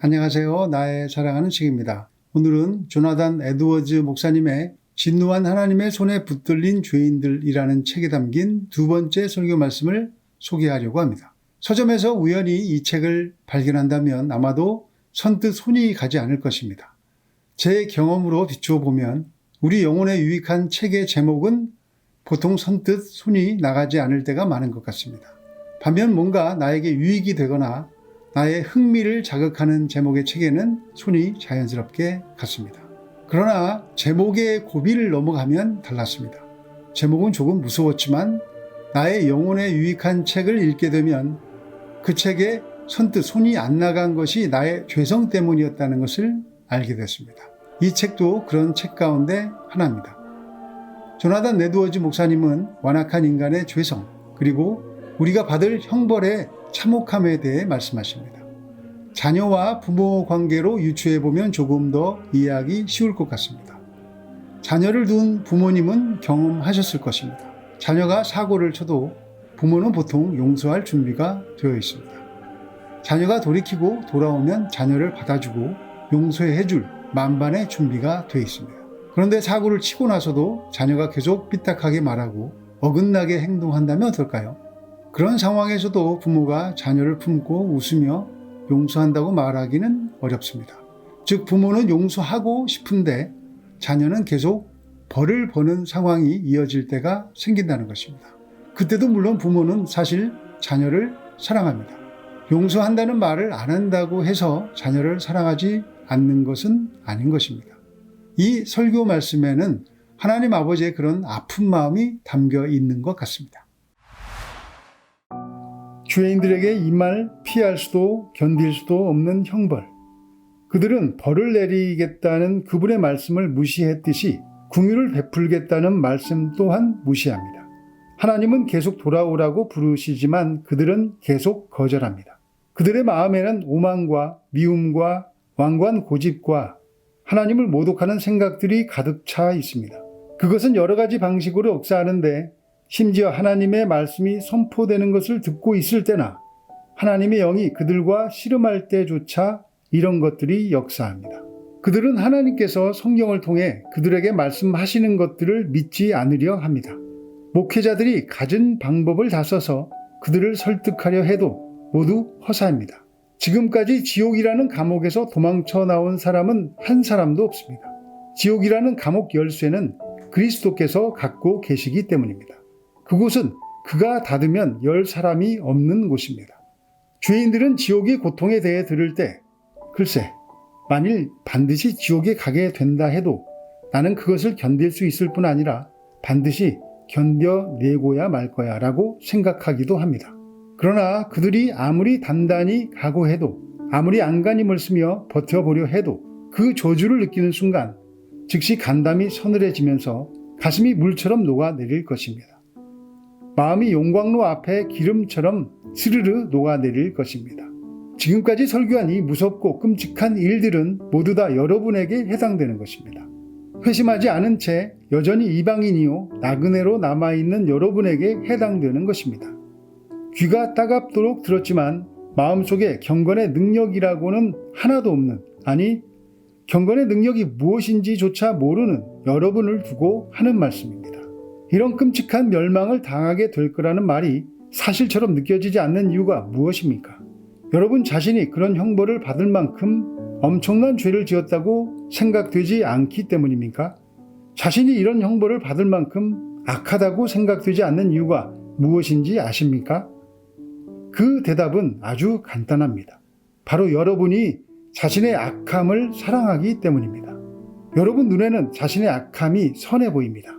안녕하세요. 나의 사랑하는 책입니다. 오늘은 조나단 에드워즈 목사님의 진노한 하나님의 손에 붙들린 죄인들이라는 책에 담긴 두 번째 설교 말씀을 소개하려고 합니다. 서점에서 우연히 이 책을 발견한다면 아마도 선뜻 손이 가지 않을 것입니다. 제 경험으로 비추어 보면 우리 영혼에 유익한 책의 제목은 보통 선뜻 손이 나가지 않을 때가 많은 것 같습니다. 반면 뭔가 나에게 유익이 되거나 나의 흥미를 자극하는 제목의 책에는 손이 자연스럽게 갔습니다. 그러나 제목의 고비를 넘어가면 달랐습니다. 제목은 조금 무서웠지만 나의 영혼에 유익한 책을 읽게 되면 그 책에 선뜻 손이 안 나간 것이 나의 죄성 때문이었다는 것을 알게 됐습니다. 이 책도 그런 책 가운데 하나입니다. 조나단 에드워즈 목사님은 완악한 인간의 죄성 그리고 우리가 받을 형벌의 참혹함에 대해 말씀하십니다. 자녀와 부모 관계로 유추해보면 조금 더 이해하기 쉬울 것 같습니다. 자녀를 둔 부모님은 경험하셨을 것입니다. 자녀가 사고를 쳐도 부모는 보통 용서할 준비가 되어 있습니다. 자녀가 돌이키고 돌아오면 자녀를 받아주고 용서해줄 만반의 준비가 되어 있습니다. 그런데 사고를 치고 나서도 자녀가 계속 삐딱하게 말하고 어긋나게 행동한다면 어떨까요? 그런 상황에서도 부모가 자녀를 품고 웃으며 용서한다고 말하기는 어렵습니다. 즉 부모는 용서하고 싶은데 자녀는 계속 벌을 버는 상황이 이어질 때가 생긴다는 것입니다. 그때도 물론 부모는 사실 자녀를 사랑합니다. 용서한다는 말을 안 한다고 해서 자녀를 사랑하지 않는 것은 아닌 것입니다. 이 설교 말씀에는 하나님 아버지의 그런 아픈 마음이 담겨 있는 것 같습니다. 죄인들에게 이 말 피할 수도 견딜 수도 없는 형벌. 그들은 벌을 내리겠다는 그분의 말씀을 무시했듯이 긍휼을 베풀겠다는 말씀 또한 무시합니다. 하나님은 계속 돌아오라고 부르시지만 그들은 계속 거절합니다. 그들의 마음에는 오만과 미움과 완고한 고집과 하나님을 모독하는 생각들이 가득 차 있습니다. 그것은 여러 가지 방식으로 역사하는데 심지어 하나님의 말씀이 선포되는 것을 듣고 있을 때나 하나님의 영이 그들과 씨름할 때조차 이런 것들이 역사합니다. 그들은 하나님께서 성경을 통해 그들에게 말씀하시는 것들을 믿지 않으려 합니다. 목회자들이 갖은 방법을 다 써서 그들을 설득하려 해도 모두 허사입니다. 지금까지 지옥이라는 감옥에서 도망쳐 나온 사람은 한 사람도 없습니다. 지옥이라는 감옥 열쇠는 그리스도께서 갖고 계시기 때문입니다. 그곳은 그가 닫으면 열 사람이 없는 곳입니다. 죄인들은 지옥의 고통에 대해 들을 때 글쎄 만일 반드시 지옥에 가게 된다 해도 나는 그것을 견딜 수 있을 뿐 아니라 반드시 견뎌내고야 말 거야 라고 생각하기도 합니다. 그러나 그들이 아무리 단단히 각오해도 아무리 안간힘을 쓰며 버텨보려 해도 그 저주를 느끼는 순간 즉시 간담이 서늘해지면서 가슴이 물처럼 녹아내릴 것입니다. 마음이 용광로 앞에 기름처럼 스르르 녹아내릴 것입니다. 지금까지 설교한 이 무섭고 끔찍한 일들은 모두 다 여러분에게 해당되는 것입니다. 회심하지 않은 채 여전히 이방인이요 나그네로 남아있는 여러분에게 해당되는 것입니다. 귀가 따갑도록 들었지만 마음속에 경건의 능력이라고는 하나도 없는, 아니 경건의 능력이 무엇인지조차 모르는 여러분을 두고 하는 말씀입니다. 이런 끔찍한 멸망을 당하게 될 거라는 말이 사실처럼 느껴지지 않는 이유가 무엇입니까? 여러분 자신이 그런 형벌을 받을 만큼 엄청난 죄를 지었다고 생각되지 않기 때문입니까? 자신이 이런 형벌을 받을 만큼 악하다고 생각되지 않는 이유가 무엇인지 아십니까? 그 대답은 아주 간단합니다. 바로 여러분이 자신의 악함을 사랑하기 때문입니다. 여러분 눈에는 자신의 악함이 선해 보입니다.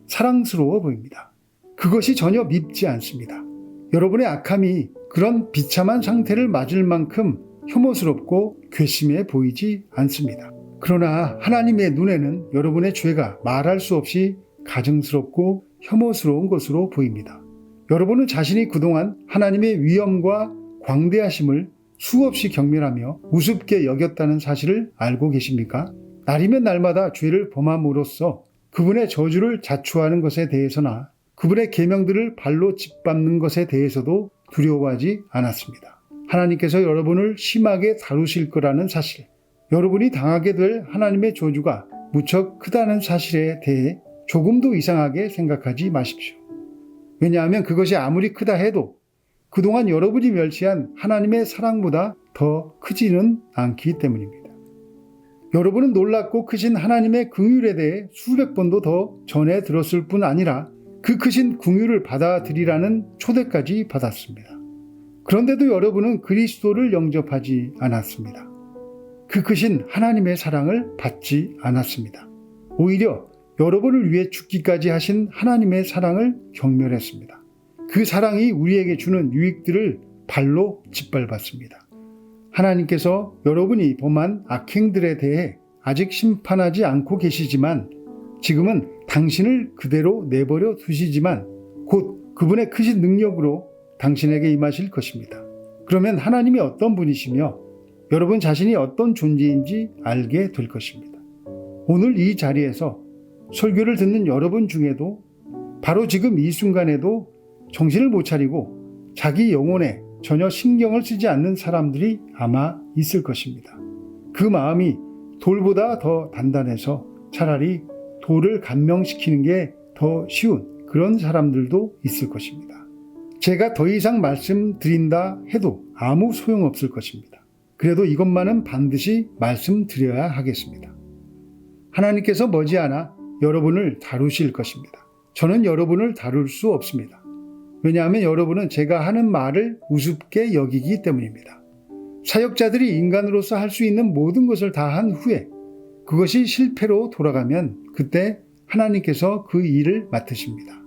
사랑스러워 보입니다. 그것이 전혀 밉지 않습니다. 여러분의 악함이 그런 비참한 상태를 맞을 만큼 혐오스럽고 괘씸해 보이지 않습니다. 그러나 하나님의 눈에는 여러분의 죄가 말할 수 없이 가증스럽고 혐오스러운 것으로 보입니다. 여러분은 자신이 그동안 하나님의 위엄과 광대하심을 수없이 경멸하며 우습게 여겼다는 사실을 알고 계십니까? 날이면 날마다 죄를 범함으로써 그분의 저주를 자초하는 것에 대해서나 그분의 계명들을 발로 짓밟는 것에 대해서도 두려워하지 않았습니다. 하나님께서 여러분을 심하게 다루실 거라는 사실, 여러분이 당하게 될 하나님의 저주가 무척 크다는 사실에 대해 조금도 이상하게 생각하지 마십시오. 왜냐하면 그것이 아무리 크다 해도 그동안 여러분이 멸시한 하나님의 사랑보다 더 크지는 않기 때문입니다. 여러분은 놀랍고 크신 하나님의 긍휼에 대해 수백 번도 더 전해 들었을 뿐 아니라 그 크신 긍휼을 받아들이라는 초대까지 받았습니다. 그런데도 여러분은 그리스도를 영접하지 않았습니다. 그 크신 하나님의 사랑을 받지 않았습니다. 오히려 여러분을 위해 죽기까지 하신 하나님의 사랑을 경멸했습니다. 그 사랑이 우리에게 주는 유익들을 발로 짓밟았습니다. 하나님께서 여러분이 범한 악행들에 대해 아직 심판하지 않고 계시지만 지금은 당신을 그대로 내버려 두시지만 곧 그분의 크신 능력으로 당신에게 임하실 것입니다. 그러면 하나님이 어떤 분이시며 여러분 자신이 어떤 존재인지 알게 될 것입니다. 오늘 이 자리에서 설교를 듣는 여러분 중에도 바로 지금 이 순간에도 정신을 못 차리고 자기 영혼에 전혀 신경을 쓰지 않는 사람들이 아마 있을 것입니다. 그 마음이 돌보다 더 단단해서 차라리 돌을 감명시키는 게 더 쉬운 그런 사람들도 있을 것입니다. 제가 더 이상 말씀드린다 해도 아무 소용없을 것입니다. 그래도 이것만은 반드시 말씀드려야 하겠습니다. 하나님께서 머지않아 여러분을 다루실 것입니다. 저는 여러분을 다룰 수 없습니다. 왜냐하면 여러분은 제가 하는 말을 우습게 여기기 때문입니다. 사역자들이 인간으로서 할 수 있는 모든 것을 다 한 후에 그것이 실패로 돌아가면 그때 하나님께서 그 일을 맡으십니다.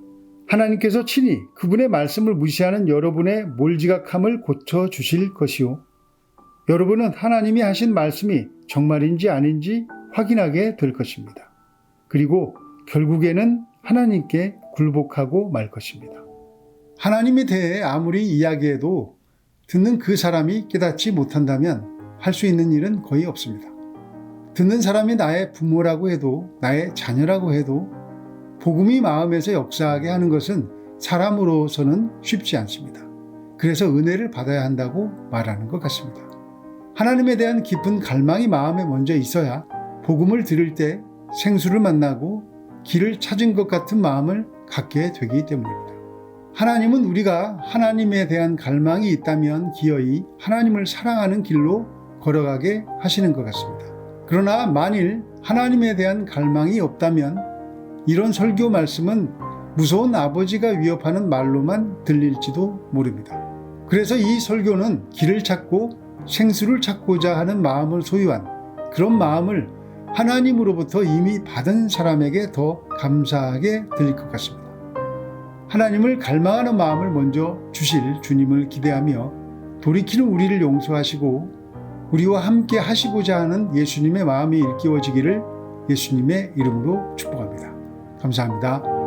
하나님께서 친히 그분의 말씀을 무시하는 여러분의 몰지각함을 고쳐주실 것이요. 여러분은 하나님이 하신 말씀이 정말인지 아닌지 확인하게 될 것입니다. 그리고 결국에는 하나님께 굴복하고 말 것입니다. 하나님에 대해 아무리 이야기해도 듣는 그 사람이 깨닫지 못한다면 할 수 있는 일은 거의 없습니다. 듣는 사람이 나의 부모라고 해도 나의 자녀라고 해도 복음이 마음에서 역사하게 하는 것은 사람으로서는 쉽지 않습니다. 그래서 은혜를 받아야 한다고 말하는 것 같습니다. 하나님에 대한 깊은 갈망이 마음에 먼저 있어야 복음을 들을 때 생수를 만나고 길을 찾은 것 같은 마음을 갖게 되기 때문입니다. 하나님은 우리가 하나님에 대한 갈망이 있다면 기어이 하나님을 사랑하는 길로 걸어가게 하시는 것 같습니다. 그러나 만일 하나님에 대한 갈망이 없다면 이런 설교 말씀은 무서운 아버지가 위협하는 말로만 들릴지도 모릅니다. 그래서 이 설교는 길을 찾고 생수를 찾고자 하는 마음을 소유한 그런 마음을 하나님으로부터 이미 받은 사람에게 더 감사하게 들릴 것 같습니다. 하나님을 갈망하는 마음을 먼저 주실 주님을 기대하며 돌이키는 우리를 용서하시고 우리와 함께 하시고자 하는 예수님의 마음이 일깨워지기를 예수님의 이름으로 축복합니다. 감사합니다.